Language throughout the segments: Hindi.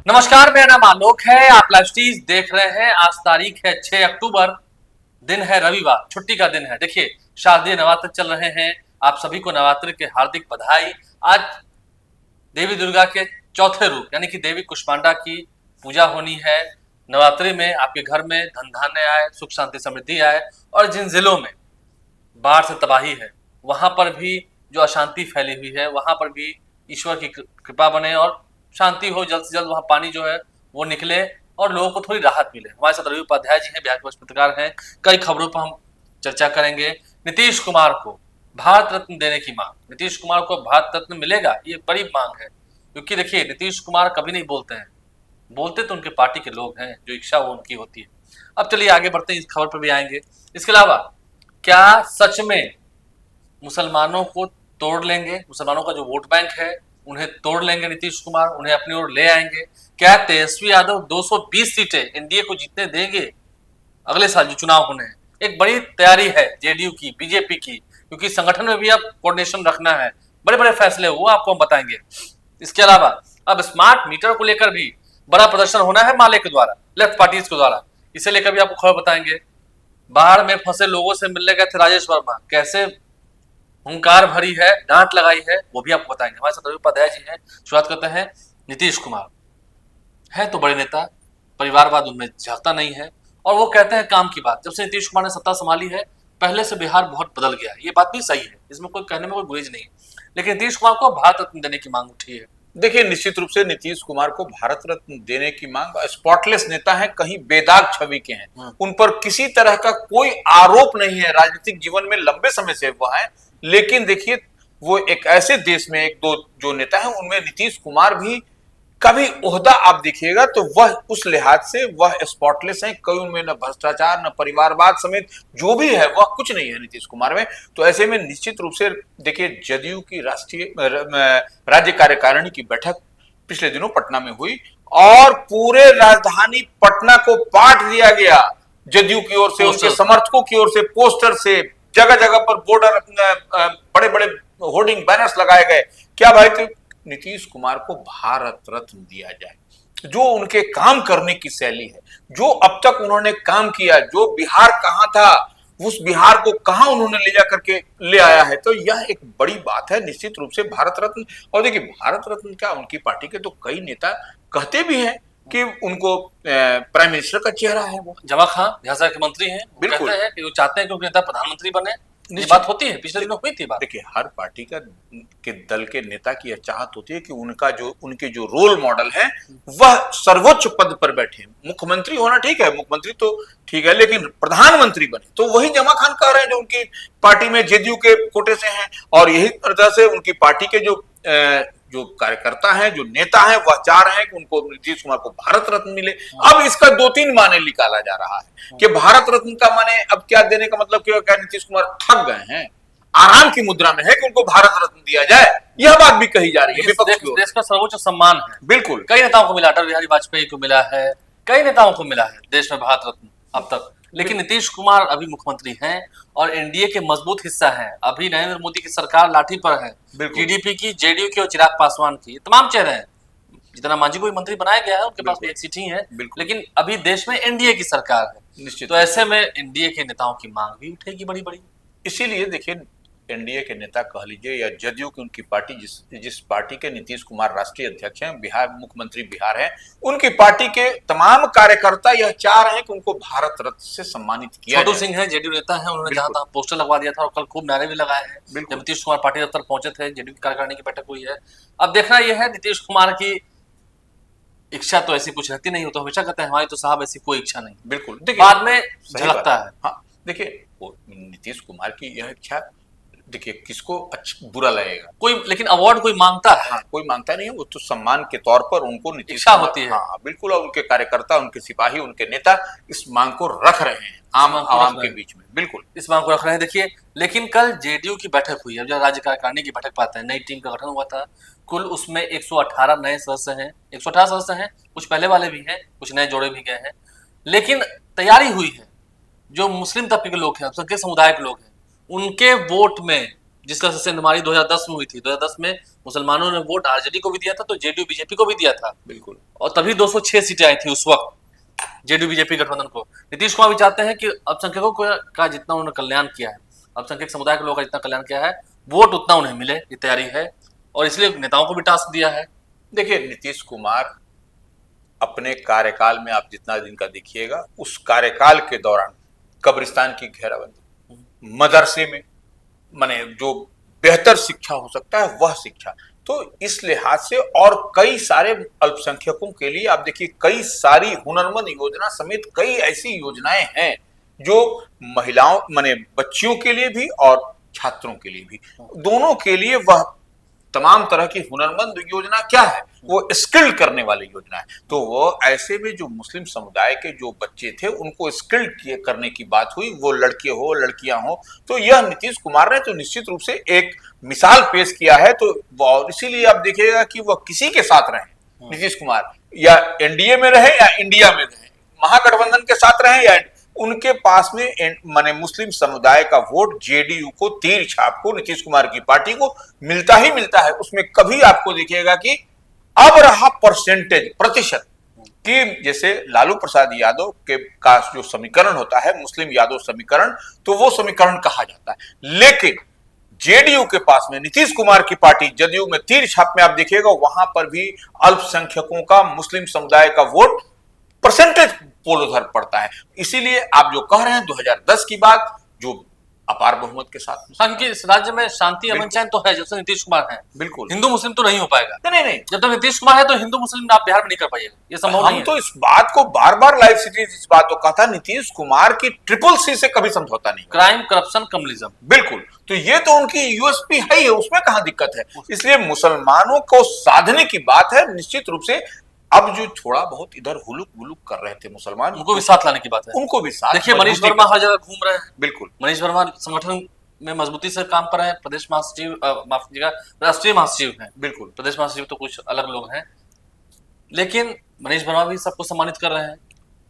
नमस्कार, मेरा नाम आलोक है। आप लाइव स्टीज देख रहे हैं। आज तारीख है 6 अक्टूबर, दिन है रविवार, छुट्टी का दिन है। देखिए, शारदीय नवरात्र चल रहे हैं। आप सभी को नवरात्र के हार्दिक बधाई। आज देवी दुर्गा के चौथे रूप यानी कि देवी कुष्मांडा की पूजा होनी है। नवरात्रि में आपके घर में धन धान्य आए, सुख शांति समृद्धि आए, और जिन जिलों में बाढ़ से तबाही है वहां पर भी जो अशांति फैली हुई है वहां पर भी ईश्वर की कृपा बने और शांति हो, जल्द से जल्द वहां पानी जो है वो निकले और लोगों को थोड़ी राहत मिले। हमारे साथ रवि उपाध्याय जी हैं, बिहार के वरिष्ठ पत्रकार हैं। कई खबरों पर हम चर्चा करेंगे। नीतीश कुमार को भारत रत्न देने की मांग, नीतीश कुमार को भारत रत्न मिलेगा, ये बड़ी मांग है। क्योंकि देखिए, नीतीश कुमार कभी नहीं बोलते हैं, बोलते तो उनके पार्टी के लोग हैं, जो इच्छा वो उनकी होती है। अब चलिए आगे बढ़ते हैं, इस खबर पर भी आएंगे। इसके अलावा क्या सच में मुसलमानों को तोड़ लेंगे? मुसलमानों का जो वोट बैंक है उन्हें तोड़ लेंगे नीतीश कुमार, उन्हें अपनी ओर ले आएंगे? क्या तेजस्वी यादव 220 सीटें एनडीए को जीतने देंगे अगले साल जो चुनाव होने हैं? एक बड़ी तैयारी है जेडीयू की, बीजेपी की, क्योंकि संगठन में भी अब कोऑर्डिनेशन रखना है। बड़े बड़े फैसले वो आपको हम बताएंगे। इसके अलावा अब स्मार्ट मीटर को लेकर भी बड़ा प्रदर्शन होना है माले के द्वारा, लेफ्ट पार्टीज के द्वारा। इसे लेकर भी आपको खबर बताएंगे। बाढ़ में फंसे लोगों से मिलने गए थे राजेश वर्मा, कैसे हुंकार भरी है, डांट लगाई है, वो भी आपको बताएंगे। हमारे साथ रवि उपाध्याय जी हैं। शुरुआत करते हैं। नीतीश कुमार है तो बड़े नेता, परिवारवाद उनमें झांकता नहीं है, और वो कहते हैं काम की बात। जब से नीतीश कुमार ने सत्ता संभाली है, पहले से बिहार बहुत बदल गया है। ये बात भी सही है, इसमें कोई कहने में कोई गुरेज नहीं है। लेकिन नीतीश कुमार को भारत रत्न देने की मांग उठी है। देखिए, निश्चित रूप से नीतीश कुमार को भारत रत्न देने की मांग, स्पॉटलेस नेता है, कहीं बेदाग छवि के हैं, उन पर किसी तरह का कोई आरोप नहीं है, राजनीतिक जीवन में लंबे समय से वो है। लेकिन देखिए, वो एक ऐसे देश में एक दो जो नेता है उनमें नीतीश कुमार भी कभी ओहदा आप देखिएगा तो वह उस लिहाज से वह स्पॉटलेस है। कोई उनमें न भ्रष्टाचार न परिवारवाद समेत जो भी है वह कुछ नहीं है नीतीश कुमार में। तो ऐसे में निश्चित रूप से देखिए, जदयू की राष्ट्रीय राज्य कार्यकारिणी की बैठक पिछले दिनों पटना में हुई और पूरे राजधानी पटना को पाट दिया गया। जदयू की ओर से, उनके समर्थकों की ओर से, पोस्टर से, जगह जगह पर बॉर्डर बड़े बड़े होर्डिंग बैनर्स लगाए गए। क्या भाई, तो नीतीश कुमार को भारत रत्न दिया जाए। जो उनके काम करने की शैली है, जो अब तक उन्होंने काम किया, जो बिहार कहां था उस बिहार को कहां उन्होंने ले जा करके ले आया है, तो यह एक बड़ी बात है। निश्चित रूप से भारत रत्न, और देखिए भारत रत्न क्या, उनकी पार्टी के तो कई नेता कहते भी हैं कि उनको प्राइम मिनिस्टर का चेहरा है। वो जमा खान बिहार के मंत्री हैं, बिल्कुल कहते हैं कि वो चाहते हैं कि उनके नेता प्रधानमंत्री बने। ये बात होती है, पिछले दिनों हुई थी बात। देखिए, हर पार्टी का के दल के नेता की यह चाहत होती है कि उनके जो रोल मॉडल है वह सर्वोच्च पद पर बैठे। मुख्यमंत्री होना ठीक है, मुख्यमंत्री तो ठीक है, लेकिन प्रधानमंत्री बने। तो वही जमा खान कह रहे हैं जो उनकी पार्टी में जेडीयू के कोटे से हैं, और यही तरह से उनकी पार्टी के जो कार्यकर्ता हैं, जो नेता हैं, वह चाह रहे हैं कि उनको, नीतीश कुमार को भारत रत्न मिले। अब इसका दो तीन माने निकाला जा रहा है कि भारत रत्न का माने अब क्या देने का मतलब क्या, नीतीश कुमार थक गए हैं, आराम की मुद्रा में है कि उनको भारत रत्न दिया जाए। यह बात भी कही जा रही है विपक्ष की ओर। देश का सर्वोच्च सम्मान है। बिल्कुल, कई नेताओं को मिला, अटल बिहारी वाजपेयी को मिला है, कई नेताओं को मिला है देश में भारत रत्न अब तक। लेकिन नीतीश कुमार अभी मुख्यमंत्री हैं और एनडीए के मजबूत हिस्सा हैं। अभी नरेंद्र मोदी की सरकार लाठी पर है, टीडीपी की, जेडीयू की और चिराग पासवान की, तमाम चेहरे हैं। जितना मांझी को मंत्री बनाया गया है, उनके पास भी एक सीट ही है, लेकिन अभी देश में एनडीए की सरकार है। निश्चित, तो ऐसे में एनडीए के नेताओं की मांग भी उठेगी बड़ी बड़ी। इसीलिए देखिए, एनडीए के नेता कह लीजिए या जदयू की उनकी पार्टी, जिस पार्टी के नीतीश कुमार राष्ट्रीय अध्यक्ष हैं, बिहार मुख्यमंत्री बिहार हैं, उनकी पार्टी के तमाम कार्यकर्ता यह चाह रहे हैं कि उनको भारत रत्न से सम्मानित किया जाए। छोटू सिंह है, जेडीयू नेता है, उन्होंने जहां तहां पोस्टर लगवा दिया था और कल खूब नारे भी लगाए हैं जब नीतीश कुमार पार्टी दफ्तर पहुंचे थे। जेडीयू की कार्यकारिणी की बैठक हुई है। अब देखना यह है, नीतीश कुमार की इच्छा तो ऐसी कुछ रहती नहीं, हो तो हमेशा कहते हैं हमारी तो साहब ऐसी कोई इच्छा नहीं। बिल्कुल, बाद में झलकता है। हाँ, देखिए, नीतीश कुमार की यह इच्छा, देखिए किसको अच्छा बुरा लगेगा, कोई, लेकिन अवार्ड कोई मांगता है? हाँ, कोई मांगता नहीं है, वो तो सम्मान के तौर पर उनको नीतीश इच्छा होती है। हाँ बिल्कुल, और उनके कार्यकर्ता, उनके सिपाही, उनके नेता इस मांग को रख रहे हैं आम आवाम के बीच में। बिल्कुल, इस मांग को रख रहे हैं। देखिए, लेकिन कल जेडीयू की बैठक हुई है, जब राज्य कार्यकारिणी की बैठक पाते हैं, नई टीम का गठन हुआ था। कुल उसमें 118 नए सदस्य हैं, 118 सदस्य हैं, कुछ पहले वाले भी हैं, कुछ नए जोड़े भी गए हैं। लेकिन तैयारी हुई है, जो मुस्लिम तबके के लोग हैं, अल्पसंख्यक समुदाय के लोग हैं, उनके वोट में जिस तरह से सेंधमारी 2010 में हुई थी, 2010 में मुसलमानों ने वोट आरजेडी को भी दिया था तो जेडीयू बीजेपी को भी दिया था, बिल्कुल। और तभी 206 सीटें आई थी उस वक्त जेडीयू बीजेपी गठबंधन को। नीतीश कुमार भी चाहते हैं कि अल्पसंख्यकों का जितना उन्होंने कल्याण किया है, अल्पसंख्यक समुदाय के लोगों का जितना कल्याण किया है, वोट उतना उन्हें मिले, ये तैयारी है, और इसलिए नेताओं को भी टास्क दिया है। देखिए, नीतीश कुमार अपने कार्यकाल में आप जितना दिन का देखिएगा, उस कार्यकाल के दौरान कब्रिस्तान की घेराबंदी, मदरसे में माने जो बेहतर शिक्षा हो सकता है वह शिक्षा, तो इस लिहाज से और कई सारे अल्पसंख्यकों के लिए आप देखिए कई सारी हुनरमंद योजना समेत कई ऐसी योजनाएं हैं जो महिलाओं माने बच्चियों के लिए भी और छात्रों के लिए भी, दोनों के लिए वह तमाम तरह की हुनरमंद योजना क्या है, वो स्किल्ड करने वाली योजना है। तो वो ऐसे में जो मुस्लिम समुदाय के जो बच्चे थे उनको स्किल्ड करने की बात हुई, वो लड़के हो लड़कियां हो, तो यह नीतीश कुमार ने तो निश्चित रूप से एक मिसाल पेश किया है। तो और इसीलिए आप देखिएगा कि वह किसी के साथ रहे, नीतीश कुमार या एनडीए में रहे या इंडिया में रहे, महागठबंधन के साथ रहे या उनके पास में माने मुस्लिम समुदाय का वोट जेडीयू को, तीर छाप को, नीतीश कुमार की पार्टी को मिलता ही मिलता है। उसमें कभी आपको देखिएगा कि अब रहा परसेंटेज, प्रतिशत कि जैसे लालू प्रसाद यादव के का जो समीकरण होता है मुस्लिम यादव समीकरण, तो वो समीकरण कहा जाता है, लेकिन जेडीयू के पास में नीतीश कुमार की पार्टी जदयू में तीर छाप में आप देखिएगा वहां पर भी अल्पसंख्यकों का, मुस्लिम समुदाय का वोट परसेंटेज पोल उधर पड़ता है। इसीलिए आप जो कह रहे हैं 2010 की बात, जो अपार बहुमत के साथ, हाँ, क्योंकि इस राज्य में शांति अमन चैन तो है जब से नीतीश कुमार है, बिल्कुल, हिंदू मुस्लिम तो नहीं हो पाएगा। नहीं नहीं, जब तक नीतीश कुमार है तो हिंदू मुस्लिम आप बिहार में नहीं कर पाइएगा, ये संभव नहीं है। हम तो इस बात को बार बार लाइव सीरीज इस बात को कहा था, नीतीश कुमार की CCC से कभी समझौता नहीं, क्राइम, करप्शन, कम्युनिज्म, बिल्कुल, तो ये तो उनकी यूएसपी है ही, उसमें कहां दिक्कत है। इसलिए मुसलमानों को साधने की बात है, निश्चित रूप से अब जो थोड़ा बहुत इधर हुलुक बुलुक कर रहे थे मुसलमान, उनको भी साथ लाने की बात है, उनको भी साथ। देखिए मनीष वर्मा हर जगह घूम रहे हैं, बिल्कुल, मनीष वर्मा संगठन में मजबूती से काम कर रहे हैं, प्रदेश महासचिव, माफ कीजिएगा, राष्ट्रीय महासचिव हैं, बिल्कुल, प्रदेश महासचिव तो कुछ अलग लोग हैं, लेकिन मनीष वर्मा भी सबको सम्मानित कर रहे हैं,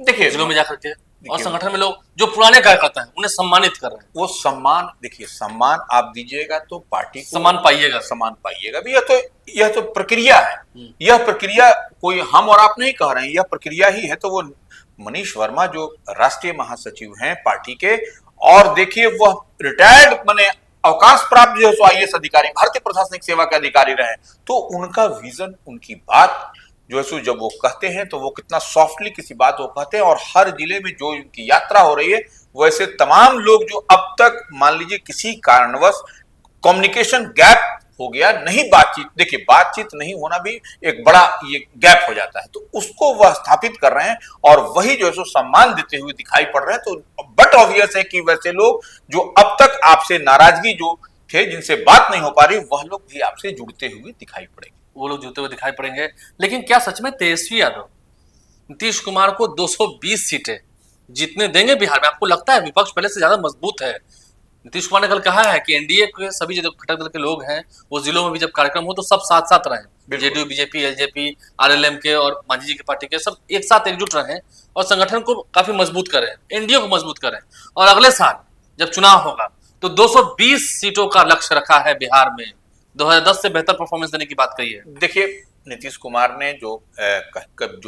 देखिए जिलों में जाकर के, और संगठन में लोग जो पुराने कार्यकर्ता हैं उन्हें सम्मानित कर रहे हैं। वो सम्मान, देखिए सम्मान आप दीजिएगा तो पार्टी को सम्मान पाइएगा, सम्मान पाइएगा भी। यह तो प्रक्रिया है, यह प्रक्रिया कोई हम और आप नहीं कह रहे हैं, यह प्रक्रिया ही है। तो वो मनीष वर्मा जो राष्ट्रीय महासचिव हैं पार्टी के, और देखिए वह रिटायर्ड माने अवकाश प्राप्त जो है IAS अधिकारी, भारतीय प्रशासनिक सेवा के अधिकारी रहे, तो उनका विजन, उनकी बात जो है जब वो कहते हैं तो वो कितना सॉफ्टली किसी बात वो कहते हैं, और हर जिले में जो उनकी यात्रा हो रही है वैसे तमाम लोग जो अब तक मान लीजिए किसी कारणवश कम्युनिकेशन गैप हो गया, नहीं बातचीत, देखिए बातचीत नहीं होना भी एक बड़ा ये गैप हो जाता है, तो उसको वह स्थापित कर रहे हैं और वही जो है सम्मान देते हुए दिखाई पड़ रहे हैं। तो बट ऑब्वियस है कि वैसे लोग जो अब तक आपसे नाराजगी जो थे, जिनसे बात नहीं हो पा रही, वह लोग भी आपसे जुड़ते हुए दिखाई पड़ेंगे, वो लोग जुड़ते हुए दिखाई पड़ेंगे। लेकिन क्या सच में तेजस्वी यादव नीतीश कुमार को 220 सीटें जीतने देंगे बिहार में? आपको लगता है विपक्ष पहले से ज्यादा मजबूत है? नीतीश कुमार ने कल कहा है कि एनडीए के सभी जो घटक दल के लोग हैं वो जिलों में भी जब कार्यक्रम हो तो सब साथ साथ रहें, जेडीयू, बीजेपी, एलजेपी, आरएलएम के और मांझी जी की पार्टी के सब एक साथ एकजुट रहें और संगठन को काफी मजबूत करें, एनडीए को मजबूत करें, और अगले साल जब चुनाव होगा तो 220 सीटों का लक्ष्य रखा है बिहार में। 2010 से बेहतर परफॉर्मेंस देने की बात कही है। देखिए नीतीश कुमार ने जो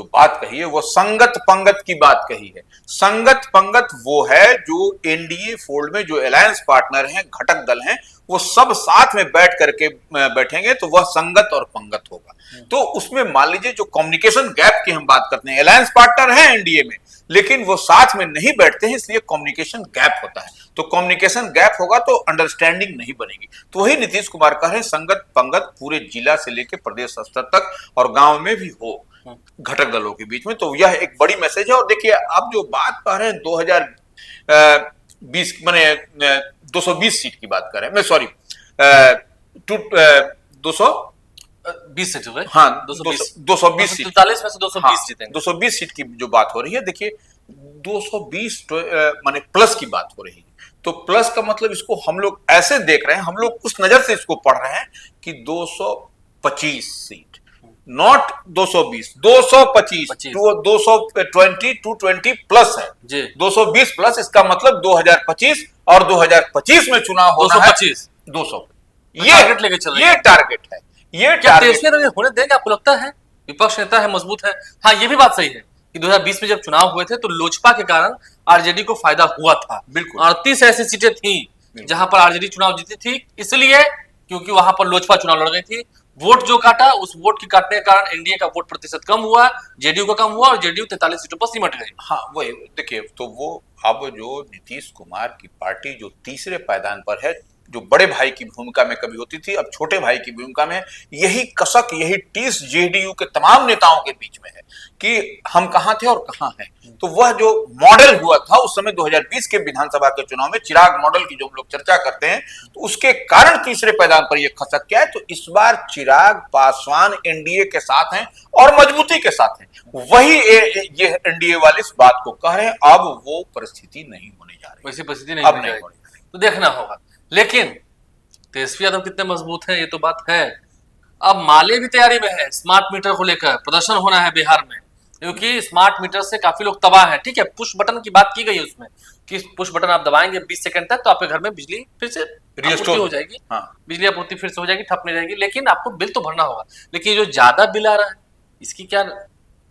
बात कही है वो संगत पंगत की बात कही है। संगत पंगत वो है जो एनडीए फोल्ड में जो अलायंस पार्टनर हैं, घटक दल हैं, वो सब साथ में बैठ करके बैठेंगे तो वह संगत और पंगत होगा। तो उसमें मान लीजिए जो कम्युनिकेशन गैप की हम बात करते हैं, अलायंस पार्टनर है एनडीए में लेकिन वो साथ में नहीं बैठते हैं, इसलिए कम्युनिकेशन गैप होता है। तो कम्युनिकेशन गैप होगा तो अंडरस्टैंडिंग नहीं बनेगी। तो वही नीतीश कुमार कह रहे हैं, संगत पंगत पूरे जिला से लेकर प्रदेश स्तर तक और गांव में भी हो घटक दलों के बीच में। तो यह एक बड़ी मैसेज है। और देखिए आप जो बात कह रहे हैं 2020 मैंने 220 सीट की बात कर रहे हैं, मैं सॉरी 220 सीट हो गए, हाँ 220 सीट, 43 में से 220 जीतेंगे। 220 सीट की जो बात हो रही है, देखिए 220 माने प्लस की बात हो रही है। तो प्लस का मतलब इसको हम लोग ऐसे देख रहे हैं, हम लोग उस नजर से इसको पढ़ रहे हैं कि 225 सीट, नॉट 220, 225 220 प्लस है जी, 220 प्लस। इसका मतलब 2025 और 2025 में चुनाव होना है 200 टारगेट लेके चल रही है। ये टारगेट है, ये क्या टारगेट तेजस्वी यादव ये होने देंगे, आपको लगता है? विपक्ष नेता है, मजबूत है। हाँ, ये भी बात सही है कि 2020 में जब चुनाव हुए थे तो लोजपा के कारण आरजेडी को फायदा हुआ था। बिल्कुल। 38 ऐसी सीटें थी जहां पर आरजेडी चुनाव जीती थी, इसलिए क्योंकि वहां पर लोजपा चुनाव लड़ गई थी। वोट जो काटा, उस वोट के काटने के कारण एनडीए का वोट प्रतिशत कम हुआ, जेडीयू का कम हुआ और जेडीयू 43 सीटों पर सिमट गई। हाँ वही देखिए, तो वो अब जो नीतीश कुमार की पार्टी जो तीसरे पायदान पर है, जो बड़े भाई की भूमिका में कभी होती थी, अब छोटे भाई की भूमिका में, यही कसक, यही टीस जेडीयू के तमाम नेताओं के बीच में है कि हम कहां थे और कहां हैं। तो वह जो मॉडल हुआ था उस समय 2020 के विधानसभा के चुनाव में, चिराग मॉडल की जो हम लोग चर्चा करते हैं, तो उसके कारण तीसरे पायदान पर यह खसक क्या है। तो इस बार चिराग पासवान एनडीए के साथ हैं और मजबूती के साथ हैं, वही ये एनडीए वाले इस बात को कह रहे हैं। अब वो परिस्थिति नहीं होने जा रही, वैसी परिस्थिति नहीं अब होने नहीं जाएगी, होने। तो देखना होगा। लेकिन तेजस्वी यादव कितने मजबूत हैं ये तो बात है। अब माले भी तैयारी में है, स्मार्ट मीटर को लेकर प्रदर्शन होना है बिहार में, क्योंकि स्मार्ट मीटर से काफी लोग तबाह हैं। ठीक है, पुश बटन की बात की गई है उसमें कि पुश बटन आप दबाएंगे 20 सेकंड तक तो आपके घर में बिजली फिर से आपूर्ति हो जाएगी। हाँ। बिजली आपूर्ति फिर से हो जाएगी, ठप नहीं रहेगी। लेकिन आपको बिल तो भरना होगा। लेकिन जो ज्यादा बिल आ रहा है, इसकी क्या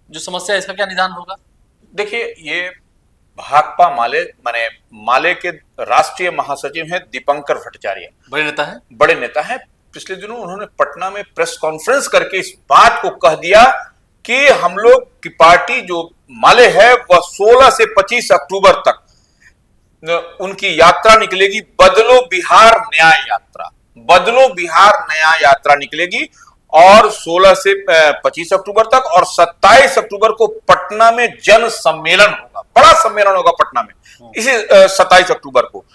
जो समस्या है, इसका क्या निदान होगा? देखिए, ये भाकपा माले के राष्ट्रीय महासचिव हैं दीपंकर भट्टाचार्य, बड़े नेता है, बड़े नेता हैं। पिछले दिनों उन्होंने पटना में प्रेस कॉन्फ्रेंस करके इस बात को कह दिया कि हम लोग की पार्टी जो माले है वह 16 से 25 अक्टूबर तक उनकी यात्रा निकलेगी, बदलो बिहार न्याय यात्रा, बदलो बिहार नया यात्रा निकलेगी। और 16 से 25 अक्टूबर तक और 27 अक्टूबर को पटना में जन सम्मेलन होगा, बड़ा सम्मेलन होगा पटना में इसी 27 अक्टूबर को।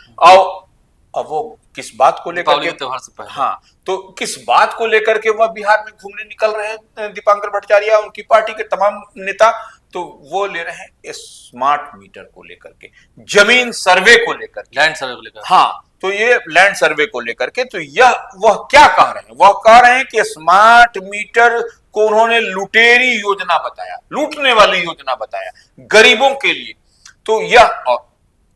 अब वो किस बात को लेकर के, त्योहार से पहले, हाँ, तो किस बात को लेकर के वह बिहार में घूमने निकल रहे हैं दीपंकर भट्टाचार्य, उनकी पार्टी के तमाम नेता, तो वो ले रहे हैं स्मार्ट मीटर को लेकर के, जमीन सर्वे को लेकर के, लैंड सर्वे को लेकर। हाँ, तो ये लैंड सर्वे को लेकर के, तो यह वह क्या कह रहे हैं, वह कह रहे हैं कि स्मार्ट मीटर को उन्होंने लुटेरी योजना बताया, लूटने वाली योजना बताया गरीबों के लिए। तो यह, और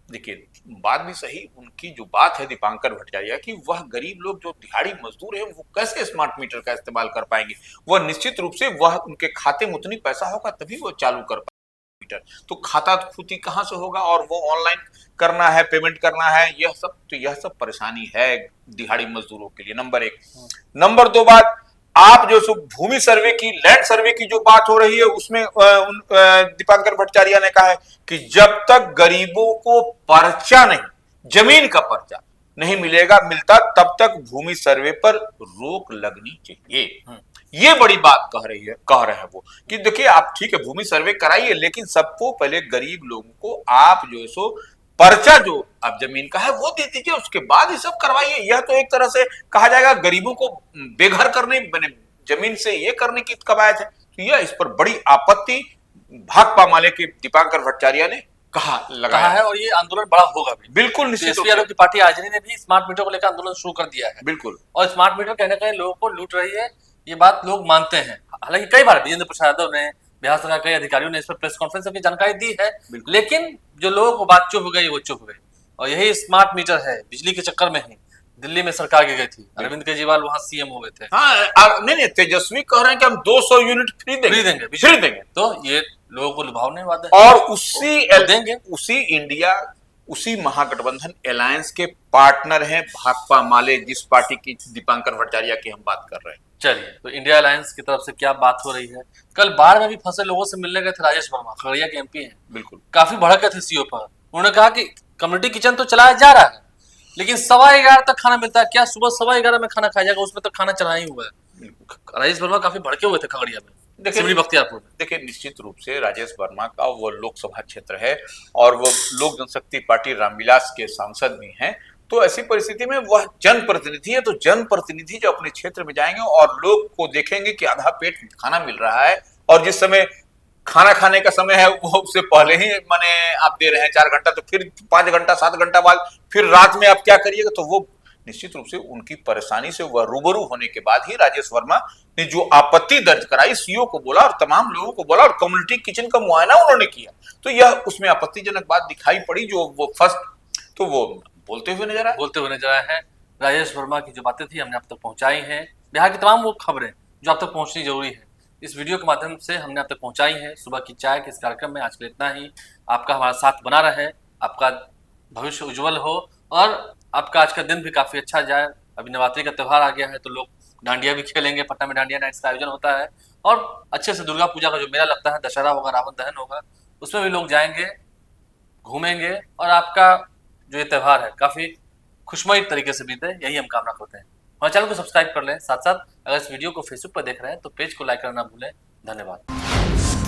देखिए बात भी सही, उनकी जो बात है दीपंकर भट्टाचार्य की, वह गरीब लोग जो दिहाड़ी मजदूर है वो कैसे स्मार्ट मीटर का इस्तेमाल कर पाएंगे। वह निश्चित रूप से वह उनके खाते में उतनी पैसा होगा तभी वो चालू कर पाएंगे मीटर, तो खाता खुदी कहां से होगा, और वो ऑनलाइन करना है, पेमेंट करना है, यह सब, तो यह सब परेशानी है दिहाड़ी मजदूरों के लिए, नंबर एक। नंबर दो बात, आप जो भूमि सर्वे की, लैंड सर्वे की जो बात हो रही है, उसमें दीपंकर भट्टाचार्य ने कहा है कि जब तक गरीबों को पर्चा नहीं, जमीन का पर्चा नहीं मिलता, तब तक भूमि सर्वे पर रोक लगनी चाहिए। ये बड़ी बात कह रहे हैं वो कि देखिए, आप ठीक है भूमि सर्वे कराइए, लेकिन सबको पहले गरीब लोगों को आप जो सो पर्चा जो अब जमीन का है वो दे दीजिए, उसके बाद ये सब करवाइए। यह तो एक तरह से कहा जाएगा गरीबों को बेघर करने, जमीन से ये करने की कवायद है। तो यह, इस पर बड़ी आपत्ति भाकपा माले के दीपंकर भट्टाचार्य ने कहा है, और ये आंदोलन बड़ा होगा भी। बिल्कुल निश्चित। तेजस्वी यादव की पार्टी आरजेडी ने भी स्मार्ट मीटर को लेकर आंदोलन शुरू कर दिया है। बिल्कुल, और स्मार्ट मीटर कहीं ना कहीं लोगों को लूट रही है, ये बात लोग मानते हैं। हालांकि कई बार विजेंद्र प्रसाद यादव ने, बिहार सरकार कई अधिकारियों ने इस पर प्रेस कॉन्फ्रेंस में जानकारी दी है, लेकिन जो लोगों को बात चुप हो गई वो चुप हो गई। और यही स्मार्ट मीटर है, बिजली के चक्कर में ही दिल्ली में सरकार गिर गई थी, अरविंद केजरीवाल वहां सीएम हो गए थे। हाँ, नहीं, तेजस्वी कह रहे हैं कि हम 200 यूनिट फ्री देंगे, तो ये लोगों को लुभावने वाला है। और देंगे, उसी महागठबंधन अलायंस के पार्टनर हैं भाकपा माले, जिस पार्टी की दीपंकर भट्टाचार्य की हम बात कर रहे हैं। चलिए, तो इंडिया अलायंस की तरफ से क्या बात हो रही है। कल बाढ़ में भी फंसे लोगों से मिलने गए थे राजेश वर्मा, खगड़िया के एमपी हैं, बिल्कुल, काफी भड़क थे सीओ पर। उन्होंने कहा कि कम्युनिटी किचन तो चलाया जा रहा है, लेकिन 11:15 तक खाना मिलता है, क्या सुबह 11:15 में खाना खाया जाएगा, उसमें तो खाना चढ़ा ही हुआ है। राजेश वर्मा काफी भड़के हुए थे खगड़िया में, बख्तियारपुर में। देखिए, निश्चित रूप से राजेश वर्मा का वो लोकसभा क्षेत्र है और वो लोक जनशक्ति पार्टी रामविलास के सांसद भी हैं, तो ऐसी परिस्थिति में वह जनप्रतिनिधि है, तो जनप्रतिनिधि जो अपने क्षेत्र में जाएंगे और लोग को देखेंगे कि आधा पेट खाना मिल रहा है, और जिस समय खाना खाने का समय है वो उससे पहले ही माने आप दे रहे हैं 4 घंटा, तो फिर 5 घंटा 7 घंटा बाद फिर रात में आप क्या करिएगा। तो वो निश्चित रूप से उनकी परेशानी से वह रूबरू होने के बाद ही राजेश वर्मा ने जो आपत्ति दर्ज कराई, सीओ को बोला और तमाम लोगों को बोला, और कम्युनिटी किचन का मुआयना उन्होंने किया, तो यह उसमें आपत्तिजनक बात दिखाई पड़ी। जो वो फर्स्ट तो वो बोलते हुए नजर आए हैं। राजेश वर्मा की जो बातें थी हमने आप तक पहुंचाई हैं। बिहार की तमाम वो खबरें जो आप तक पहुंचनी जरूरी है, इस वीडियो के माध्यम से हमने आप तक पहुंचाई है। सुबह की चाय के इस कार्यक्रम में आज के लिए इतना ही। आपका हमारा साथ बना रहे, आपका भविष्य उज्जवल हो और आपका आज का दिन भी काफी अच्छा जाए। अभी नवरात्रि का त्योहार आ गया है तो लोग डांडिया भी खेलेंगे, पटना में डांडिया नाइट्स का आयोजन होता है और अच्छे से दुर्गा पूजा का जो मेला लगता है, दशहरा होगा, रावण दहन होगा, उसमें भी लोग जाएंगे, घूमेंगे और आपका जो ये त्यौहार है काफी खुशमयी तरीके से बीते, यही हम कामना करते हैं। हमारे चैनल को सब्सक्राइब कर लें, साथ साथ अगर इस वीडियो को फेसबुक पर देख रहे हैं तो पेज को लाइक करना ना भूलें। धन्यवाद।